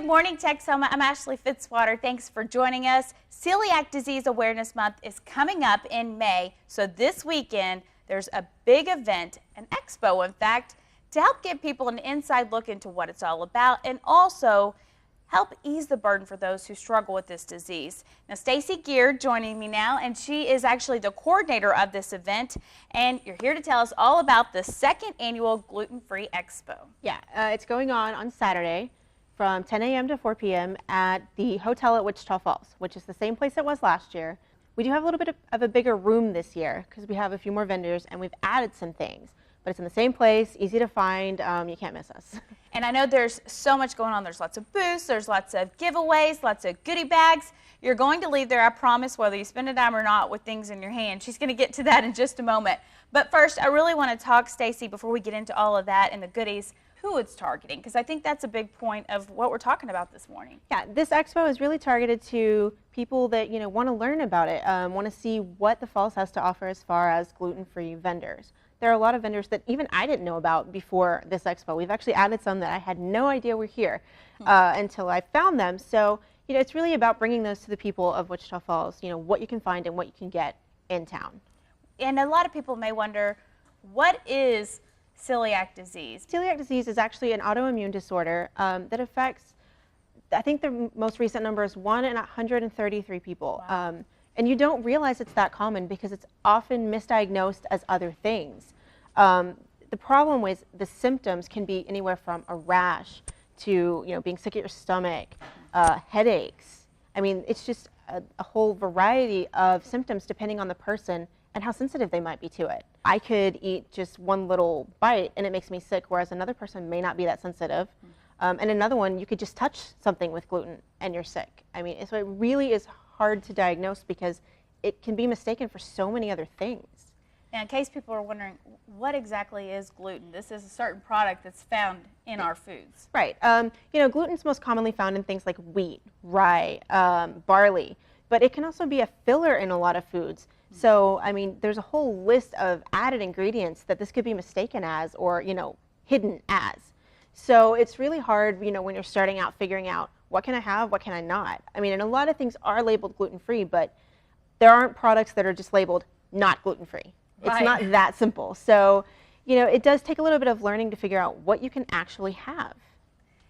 morning, Texoma. I'm Ashley Fitzwater. Thanks for joining us. Celiac Disease Awareness Month is coming up in May, so this weekend there's a big event, an expo in fact, to help give people an inside look into what it's all about and also help ease the burden for those who struggle with this disease. Now, Stacy Gear joining me now, and she is actually the coordinator of this event, and you're here to tell us all about the second annual Gluten-Free Expo. Yeah, it's going on Saturday from 10 a.m. to 4 p.m. at the hotel at Wichita Falls, which is the same place it was last year. We do have a little bit of a bigger room this year because we have a few more vendors and we've added some things. But it's in the same place, easy to find, you can't miss us. And I know there's so much going on. There's lots of booths, there's lots of giveaways, lots of goodie bags. You're going to leave there, I promise, whether you spend a dime or not, with things in your hand. She's going to get to that in just a moment. But first, I really want to talk, Stacy, before we get into all of that and the goodies, who it's targeting, because I think that's a big point of what we're talking about this morning. Yeah, this expo is really targeted to people that want to learn about it, want to see what the Falls has to offer as far as gluten-free vendors. There are a lot of vendors that even I didn't know about before this expo. We've actually added some that I had no idea were here until I found them. So it's really about bringing those to the people of Wichita Falls, what you can find and what you can get in town. And a lot of people may wonder, what is celiac disease? Celiac disease is actually an autoimmune disorder that affects, I think the most recent number is 1 in 133 people. Wow. And you don't realize it's that common because it's often misdiagnosed as other things. The problem is the symptoms can be anywhere from a rash to being sick at your stomach, headaches. I mean, it's just a whole variety of symptoms depending on the person and how sensitive they might be to it. I could eat just one little bite and it makes me sick, whereas another person may not be that sensitive. And another one, you could just touch something with gluten and you're sick. I mean, so it really is hard to diagnose because it can be mistaken for so many other things. Now, in case people are wondering, what exactly is gluten? This is a certain product that's found in our foods. Right. Gluten's most commonly found in things like wheat, rye, barley, but it can also be a filler in a lot of foods. So, I mean, there's a whole list of added ingredients that this could be mistaken as or, hidden as. So it's really hard, when you're starting out figuring out what can I have, what can I not. I mean, and a lot of things are labeled gluten-free, but there aren't products that are just labeled not gluten-free. It's Right. not that simple. So, it does take a little bit of learning to figure out what you can actually have.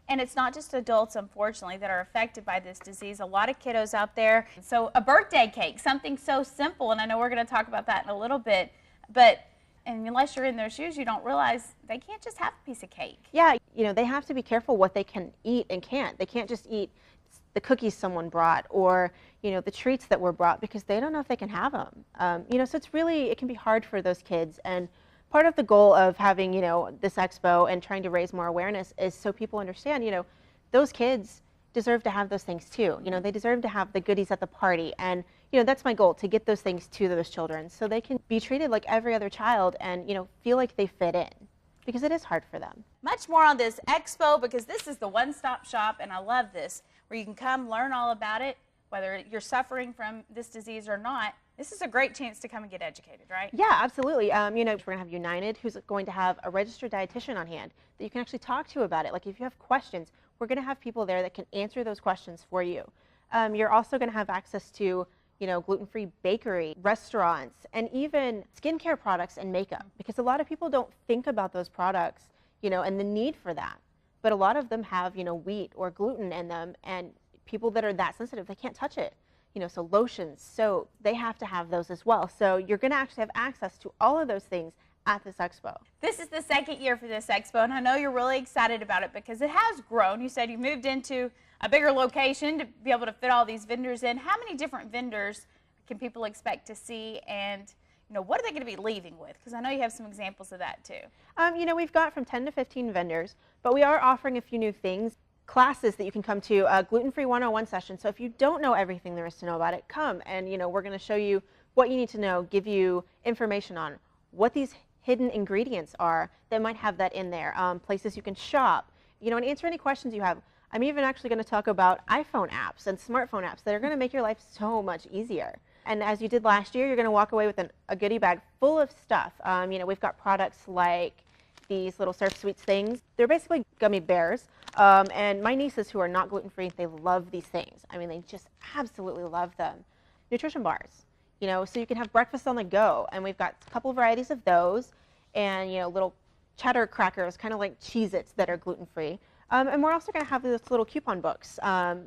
And it's not just adults, unfortunately, that are affected by this disease. A lot of kiddos out there. So a birthday cake, something so simple, and I know we're going to talk about that in a little bit, but unless you're in their shoes, you don't realize they can't just have a piece of cake. Yeah, they have to be careful what they can eat and can't. They can't just eat the cookies someone brought or, the treats that were brought because they don't know if they can have them. So it can be hard for those kids. And part of the goal of having, this expo and trying to raise more awareness is so people understand, those kids deserve to have those things too. They deserve to have the goodies at the party. And, that's my goal, to get those things to those children so they can be treated like every other child and, feel like they fit in because it is hard for them. Much more on this expo because this is the one-stop shop, and I love this, where you can come learn all about it, whether you're suffering from this disease or not. This is a great chance to come and get educated, right? Yeah, absolutely. We're going to have United, who's going to have a registered dietitian on hand that you can actually talk to about it. Like if you have questions, we're going to have people there that can answer those questions for you. You're also going to have access to, gluten-free bakery, restaurants, and even skincare products and makeup, because a lot of people don't think about those products, and the need for that. But a lot of them have, wheat or gluten in them, and people that are that sensitive, they can't touch it. So lotions, soap, they have to have those as well. So you're going to actually have access to all of those things at this expo. This is the second year for this expo, and I know you're really excited about it because it has grown. You said you moved into a bigger location to be able to fit all these vendors in. How many different vendors can people expect to see, and what are they going to be leaving with? Because I know you have some examples of that too. We've got from 10 to 15 vendors, but we are offering a few new things. Classes that you can come to, a gluten-free 101 session. So if you don't know everything there is to know about it, come and we're going to show you what you need to know, give you information on what these hidden ingredients are that might have that in there, places you can shop, and answer any questions you have. I'm even actually going to talk about iPhone apps and smartphone apps that are going to make your life so much easier. And as you did last year, you're going to walk away with a goodie bag full of stuff. We've got products like these little Surf Sweets things. They're basically gummy bears, And my nieces who are not gluten-free, they love these things. I mean, they just absolutely love them. Nutrition bars, so you can have breakfast on the go. And we've got a couple varieties of those, and, little cheddar crackers, kind of like Cheez-Its that are gluten-free. And we're also going to have these little coupon books,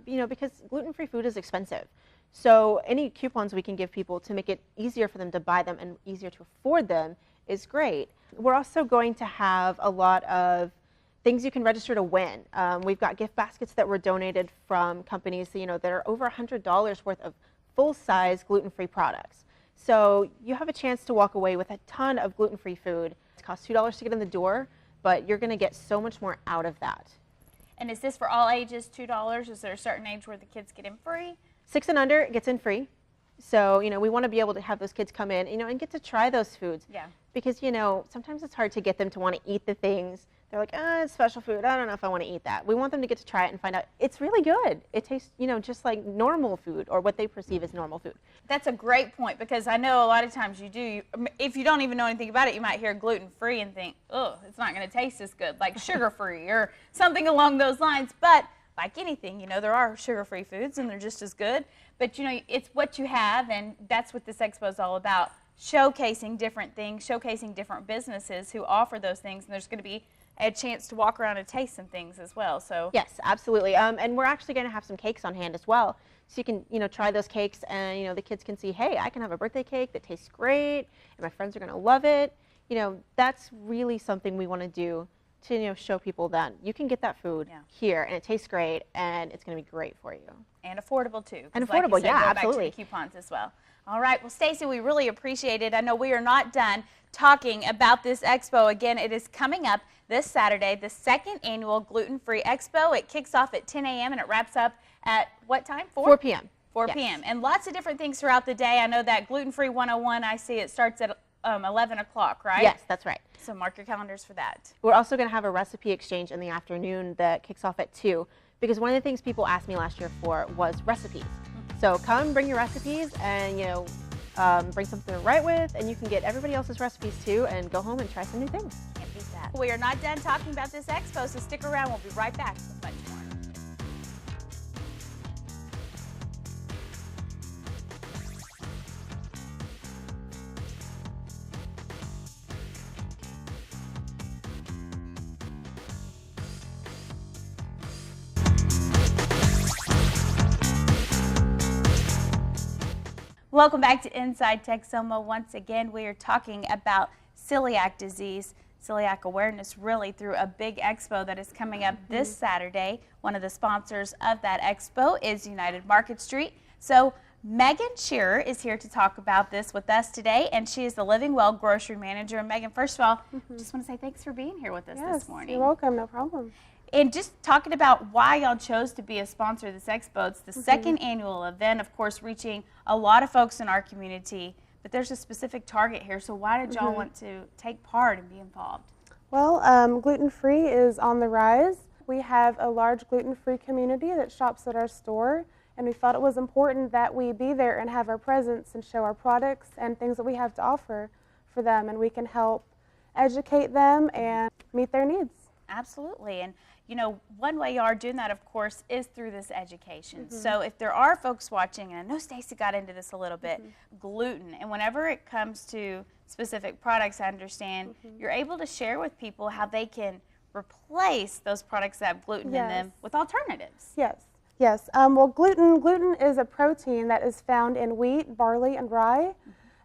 because gluten-free food is expensive. So any coupons we can give people to make it easier for them to buy them and easier to afford them is great. We're also going to have a lot of things you can register to win. We've got gift baskets that were donated from companies that are over $100 worth of full-size gluten-free products. So you have a chance to walk away with a ton of gluten-free food. It costs $2 to get in the door, but you're going to get so much more out of that. And is this for all ages, $2? Is there a certain age where the kids get in free? 6 and under gets in free. So, we want to be able to have those kids come in, and get to try those foods. Yeah. Because, sometimes it's hard to get them to want to eat the things. They're like, it's special food. I don't know if I want to eat that. We want them to get to try it and find out it's really good. It tastes, just like normal food or what they perceive as normal food. That's a great point, because I know a lot of times if you don't even know anything about it, you might hear gluten-free and think, oh, it's not going to taste as good, like sugar-free or something along those lines. But like anything, there are sugar-free foods and they're just as good. But, it's what you have, and that's what this expo is all about, showcasing different things, showcasing different businesses who offer those things, and there's going to be a chance to walk around and taste some things as well. So yes, absolutely. And we're actually going to have some cakes on hand as well, so you can try those cakes, and the kids can see, hey, I can have a birthday cake that tastes great, and my friends are going to love it. That's really something we want to do to show people that you can get that food here, and it tastes great, and it's going to be great for you. And affordable too. And affordable, like you said, yeah, go absolutely. Back to the coupons as well. All right, well, Stacy, we really appreciate it. I know we are not done talking about this expo. Again, it is coming up this Saturday, the 2nd annual Gluten-Free Expo. It kicks off at 10 a.m. and it wraps up at what time? 4 p.m. 4 p.m. And lots of different things throughout the day. I know that Gluten-Free 101, I see it starts at 11 o'clock, right? Yes, that's right. So mark your calendars for that. We're also going to have a recipe exchange in the afternoon that kicks off at 2, because one of the things people asked me last year for was recipes. So come, bring your recipes, and bring something to write with, and you can get everybody else's recipes too, and go home and try some new things. Can't beat that. We are not done talking about this expo, so stick around. We'll be right back with much more. Welcome back to Inside Texoma. Once again, we are talking about celiac disease, celiac awareness, really through a big expo that is coming up this Saturday. One of the sponsors of that expo is United Market Street. So Megan Shearer is here to talk about this with us today, and she is the Living Well Grocery Manager. And Megan, first of all, just want to say thanks for being here with us this morning. You're welcome, no problem. And just talking about why y'all chose to be a sponsor of this expo. It's the 2nd annual event, of course, reaching a lot of folks in our community, but there's a specific target here. So why did y'all want to take part and be involved? Well, gluten-free is on the rise. We have a large gluten-free community that shops at our store, and we felt it was important that we be there and have our presence and show our products and things that we have to offer for them, and we can help educate them and meet their needs. Absolutely. And one way you are doing that, of course, is through this education. So if there are folks watching, and I know Stacy got into this a little bit, gluten, and whenever it comes to specific products, I understand you're able to share with people how they can replace those products that have gluten in them with alternatives. Yes. Well, gluten is a protein that is found in wheat, barley, and rye.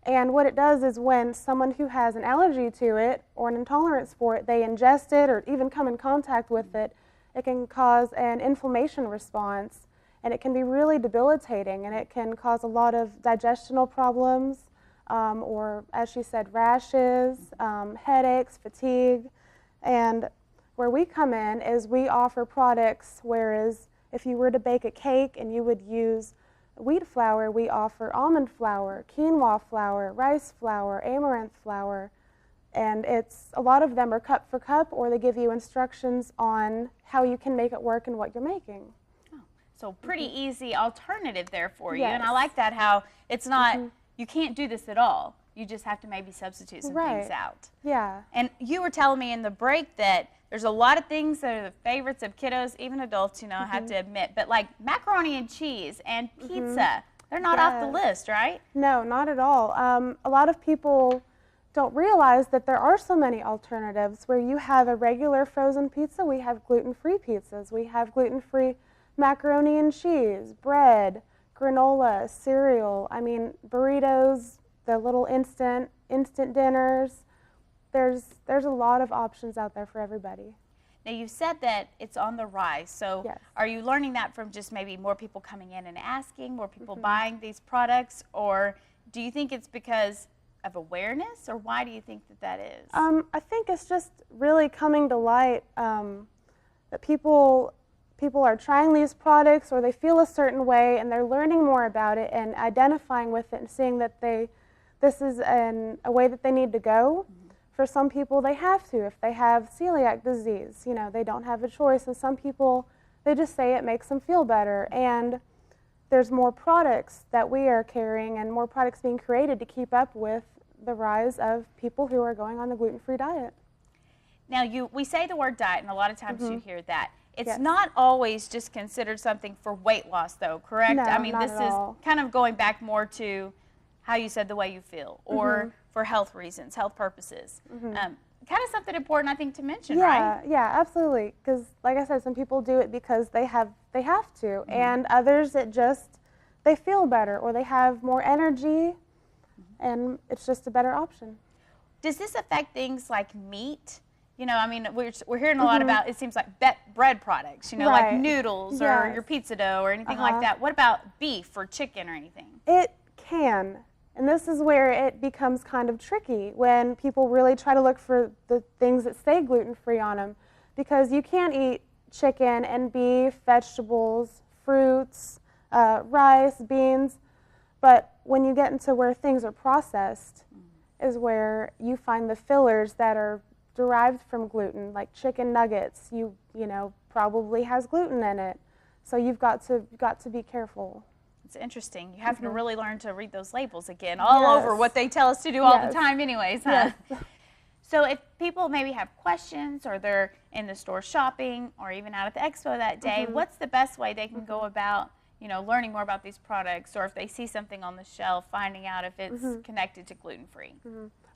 And what it does is when someone who has an allergy to it or an intolerance for it, they ingest it or even come in contact with it, it can cause an inflammation response, and it can be really debilitating, and it can cause a lot of digestional problems, or as she said, rashes, headaches, fatigue. And where we come in is we offer products, whereas if you were to bake a cake and you would use wheat flour, we offer almond flour, quinoa flour, rice flour, amaranth flour, and a lot of them are cup for cup, or they give you instructions on how you can make it work and what you're making. Oh, so pretty easy alternative there for you. Yes. And I like that, how it's not, you can't do this at all. You just have to maybe substitute some things out. Yeah. And you were telling me in the break that there's a lot of things that are the favorites of kiddos, even adults, you know, I have to admit. But like macaroni and cheese and pizza, they're not off the list, right? No, not at all. A lot of people don't realize that there are so many alternatives. Where you have a regular frozen pizza, we have gluten-free pizzas. We have gluten-free macaroni and cheese, bread, granola, cereal. I mean, burritos, the little instant dinners. There's a lot of options out there for everybody. Now, you said that it's on the rise, so Yes. are you learning that from just maybe more people coming in and asking, more people buying these products, or do you think it's because of awareness, or why do you think that is? I think it's just really coming to light that people are trying these products, or they feel a certain way and they're learning more about it and identifying with it and seeing that this is a way that they need to go. For some people, they have to. If they have celiac disease, you know, they don't have a choice. And some people, they just say it makes them feel better. And there's more products that we are carrying and more products being created to keep up with the rise of people who are going on the gluten-free diet. Now, we say the word diet, and a lot of times you hear that. It's Yes. not always just considered something for weight loss, though, correct? No, I mean, not this at is all. kind of going back more to how you said the way you feel, or for health reasons, health purposes. Kind of something important, I think, to mention, right? Yeah, absolutely. Because, like I said, some people do it because they have to, and others they feel better, or they have more energy, and it's just a better option. Does this affect things like meat? You know, I mean, we're hearing a lot about, it seems like bread products, you know, like Right. noodles or your pizza dough or anything like that. What about beef or chicken or anything? It can. And this is where it becomes kind of tricky when people really try to look for the things that say gluten-free on them, because you can't eat chicken and beef, vegetables, fruits, rice, beans, but when you get into where things are processed is where you find the fillers that are derived from gluten, like chicken nuggets, you know, probably has gluten in it. So you've got to be careful. It's interesting. You have to really learn to read those labels again, all over what they tell us to do all the time anyways, huh? Yes. So if people maybe have questions, or they're in the store shopping, or even out at the expo that day, what's the best way they can go about, you know, learning more about these products, or if they see something on the shelf, finding out if it's connected to gluten-free?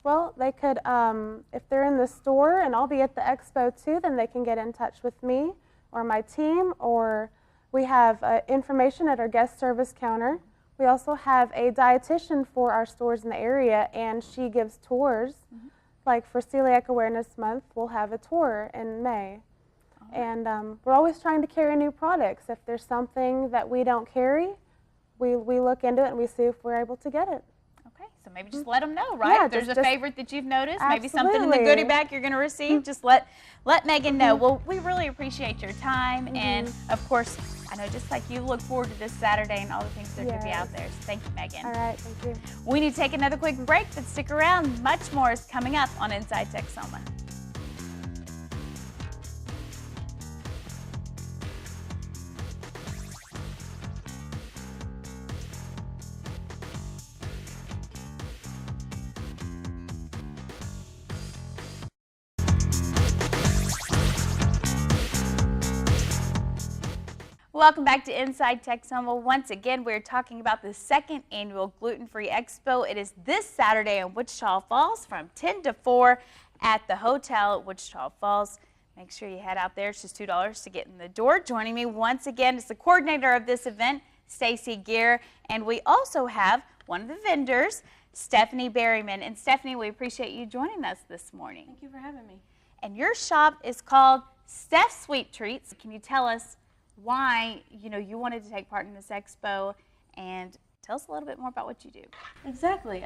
Well, they could, if they're in the store and I'll be at the expo too, then they can get in touch with me or my team, or we have information at our guest service counter. We also have a dietitian for our stores in the area, and she gives tours. Like for Celiac Awareness Month, we'll have a tour in May. And we're always trying to carry new products. If there's something that we don't carry, we look into it and we see if we're able to get it. Okay, so maybe just let them know, right? Yeah, if there's just a favorite that you've noticed, maybe something in the Absolutely. goodie bag you're going to receive, just let Megan know. Well, we really appreciate your time, and of course, I know just like you, look forward to this Saturday and all the things that are going to be out there. So thank you, Megan. All right, thank you. We need to take another quick break, but stick around. Much more is coming up on Inside Texoma. Welcome back to Inside Texoma. Once again, we're talking about the second annual Gluten-Free Expo. It is this Saturday in Wichita Falls from 10 to 4 at the hotel at Wichita Falls. Make sure you head out there. It's just $2 to get in the door. Joining me once again is the coordinator of this event, Stacy Gear, and we also have one of the vendors, Stephanie Berryman. And Stephanie, we appreciate you joining us this morning. Thank you for having me. And your shop is called Steph's Sweet Treats. Can you tell us why you wanted to take part in this expo, and tell us a little bit more about what you do? Exactly.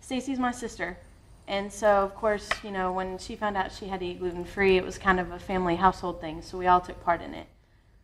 Stacy's my sister, and so of course, when she found out she had to eat gluten-free, it was kind of a family household thing, so we all took part in it.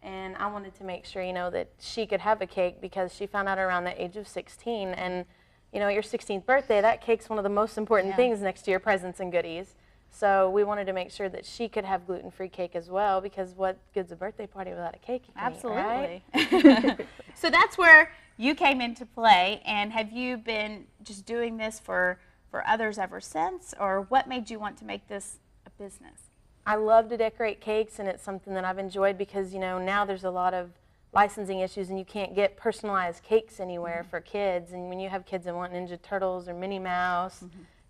And I wanted to make sure, that she could have a cake, because she found out around the age of 16, and at your 16th birthday, that cake's one of the most important things next to your presents and goodies. So we wanted to make sure that she could have gluten-free cake as well, because what good's a birthday party without a cake? Absolutely. Eat, right? So that's where you came into play, and have you been just doing this for others ever since, or what made you want to make this a business? I love to decorate cakes, and it's something that I've enjoyed because, you know, now there's a lot of licensing issues and you can't get personalized cakes anywhere for kids. And when you have kids that want Ninja Turtles or Minnie Mouse,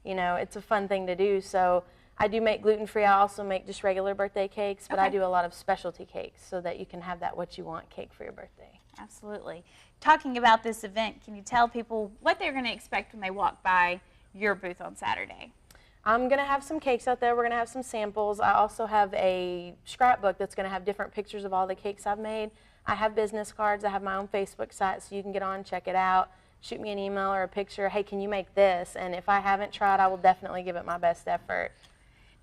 you know, it's a fun thing to do. So I do make gluten-free. I also make just regular birthday cakes, but I do a lot of specialty cakes so that you can have that what you want cake for your birthday. Absolutely. Talking about this event, can you tell people what they're going to expect when they walk by your booth on Saturday? I'm going to have some cakes out there. We're going to have some samples. I also have a scrapbook that's going to have different pictures of all the cakes I've made. I have business cards. I have my own Facebook site, so you can get on, check it out, shoot me an email or a picture. Hey, can you make this? And if I haven't tried, I will definitely give it my best effort.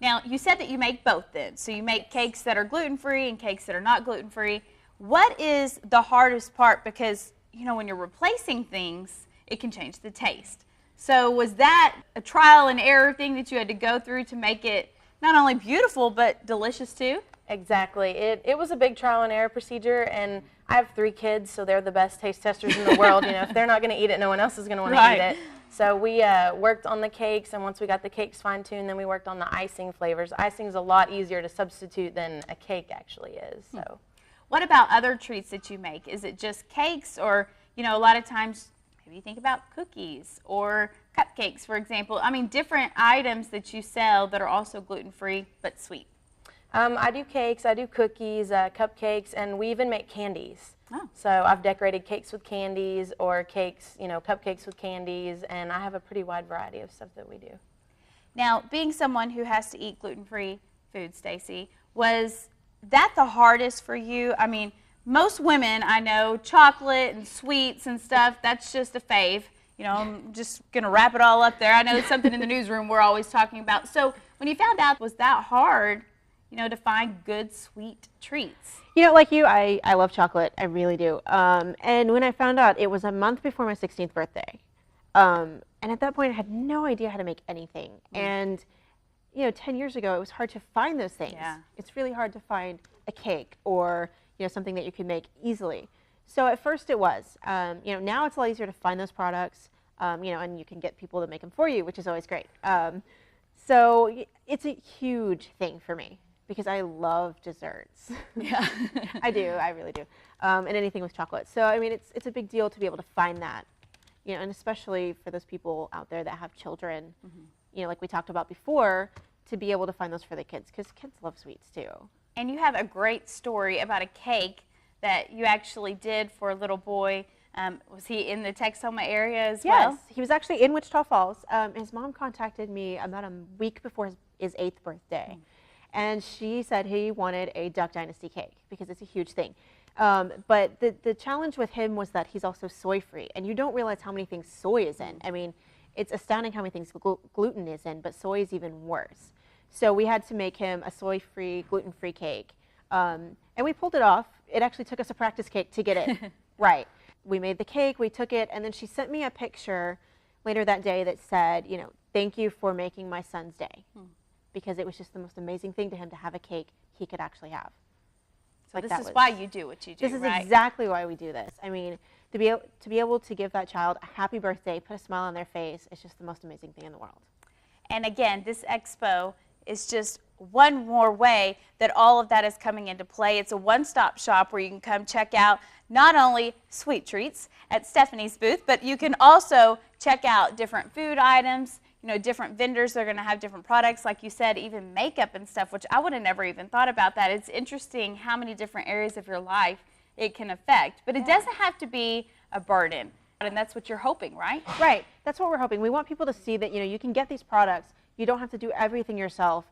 Now, you said that you make both then. So you make cakes that are gluten-free and cakes that are not gluten-free. What is the hardest part? Because, you know, when you're replacing things, it can change the taste. So was that a trial and error thing that you had to go through to make it not only beautiful, but delicious too? Exactly. It was a big trial and error procedure, and I have 3 kids, so they're the best taste testers in the world. You know, if they're not going to eat it, no one else is going to want to eat it. So we worked on the cakes, and once we got the cakes fine-tuned, then we worked on the icing flavors. Icing's a lot easier to substitute than a cake actually is. So, what about other treats that you make? Is it just cakes, or, you know, a lot of times maybe you think about cookies or cupcakes, for example. I mean, different items that you sell that are also gluten-free but sweet. I do cakes, I do cookies, cupcakes, and we even make candies. Oh. So I've decorated cakes with candies or cakes, you know, cupcakes with candies, and I have a pretty wide variety of stuff that we do. Now, being someone who has to eat gluten-free food, Stacy, was that the hardest for you? I mean, most women, I know, chocolate and sweets and stuff, that's just a fave. You know, I'm just going to wrap it all up there. I know it's something in the newsroom we're always talking about. So when you found out, was that hard, you know, to find good sweet treats? You know, like you, I love chocolate. I really do. And when I found out, it was a month before my 16th birthday. And at that point, I had no idea how to make anything. And, you know, 10 years ago, it was hard to find those things. Yeah. It's really hard to find a cake or, you know, something that you can make easily. So at first it was. You know, now it's a lot easier to find those products, you know, and you can get people to make them for you, which is always great. So it's a huge thing for me, because I love desserts. Yeah. I do, I really do. And anything with chocolate. So, I mean, it's a big deal to be able to find that, you know, and especially for those people out there that have children, you know, like we talked about before, to be able to find those for the kids, because kids love sweets too. And you have a great story about a cake that you actually did for a little boy. Was he in the Texoma area as well? Yes, he was actually in Wichita Falls. His mom contacted me about a week before his 8th birthday. And she said he wanted a Duck Dynasty cake because it's a huge thing. But the challenge with him was that he's also soy-free. And you don't realize how many things soy is in. I mean, it's astounding how many things gluten is in, but soy is even worse. So we had to make him a soy-free, gluten-free cake. And we pulled it off. It actually took us a practice cake to get it right. We made the cake, we took it, and then she sent me a picture later that day that said, you know, thank you for making my son's day. Because it was just the most amazing thing to him to have a cake he could actually have. So this is why you do what you do, This is right? exactly why we do this. I mean, to be able to give that child a happy birthday, put a smile on their face, it's just the most amazing thing in the world. And again, this expo is just one more way that all of that is coming into play. It's a one-stop shop where you can come check out not only sweet treats at Stephanie's booth, but you can also check out different food items, you know, different vendors. They're going to have different products, like you said, even makeup and stuff, which I would have never even thought about that. It's interesting how many different areas of your life it can affect, but it doesn't have to be a burden. And that's what you're hoping, right? Right. That's what we're hoping. We want people to see that, you know, you can get these products. You don't have to do everything yourself,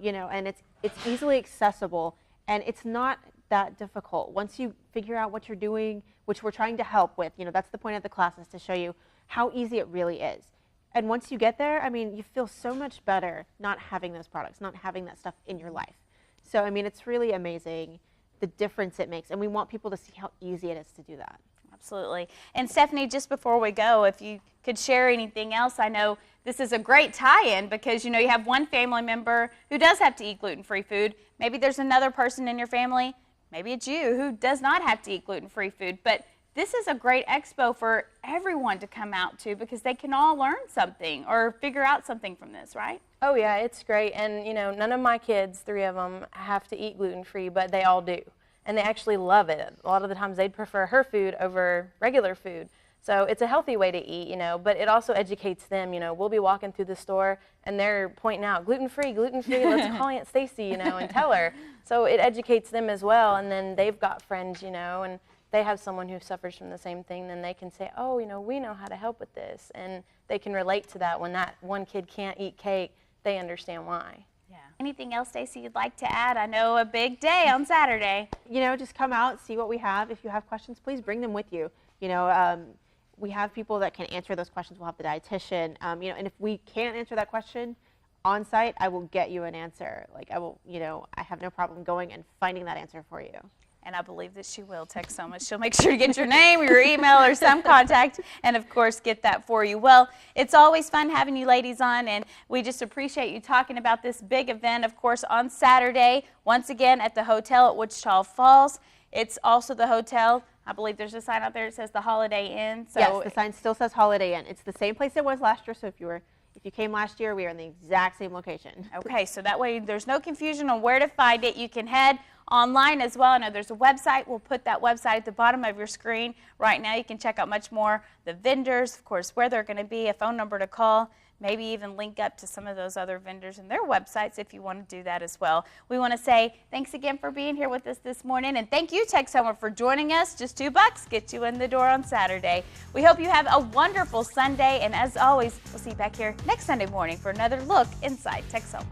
you know, and it's easily accessible, and it's not that difficult. Once you figure out what you're doing, which we're trying to help with, you know, that's the point of the class, is to show you how easy it really is. And once you get there, I mean, you feel so much better not having those products, not having that stuff in your life. So, I mean, it's really amazing the difference it makes, and we want people to see how easy it is to do that. Absolutely. And Stephanie, just before we go, if you could share anything else, I know this is a great tie-in because, you know, you have one family member who does have to eat gluten-free food. Maybe there's another person in your family, maybe it's you, who does not have to eat gluten-free food. But this is a great expo for everyone to come out to because they can all learn something or figure out something from this, right? Oh yeah, it's great. And you know, none of my kids, 3 of them, have to eat gluten-free, but they all do. And they actually love it. A lot of the times they'd prefer her food over regular food. So it's a healthy way to eat, you know, but it also educates them, you know. We'll be walking through the store and they're pointing out gluten-free, gluten-free, let's call Aunt Stacy, you know, and tell her. So it educates them as well, and then they've got friends, you know, and they have someone who suffers from the same thing, then they can say, oh, you know, we know how to help with this. And they can relate to that. When that one kid can't eat cake, they understand why. Yeah. Anything else, Stacy, you'd like to add? I know a big day on Saturday. You know, just come out, see what we have. If you have questions, please bring them with you. You know, we have people that can answer those questions. We'll have the dietitian. You know, and if we can't answer that question on site, I will get you an answer. Like I will, you know, I have no problem going and finding that answer for you. And I believe that she will, Texoma. She'll make sure to get your name, your email, or some contact, and of course get that for you. Well, it's always fun having you ladies on, and we just appreciate you talking about this big event, of course, on Saturday, once again at the hotel at Wichita Falls. It's also the hotel, I believe there's a sign out there that says the Holiday Inn. So yes, the sign still says Holiday Inn. It's the same place it was last year, so if you came last year, we are in the exact same location. Okay, so that way there's no confusion on where to find it. You can head online as well. I know there's a website. We'll put that website at the bottom of your screen. Right now you can check out much more, the vendors, of course, where they're going to be, a phone number to call, maybe even link up to some of those other vendors and their websites if you want to do that as well. We want to say thanks again for being here with us this morning, and thank you, Texoma, for joining us. Just $2 gets you in the door on Saturday. We hope you have a wonderful Sunday, and as always, we'll see you back here next Sunday morning for another look inside Texoma.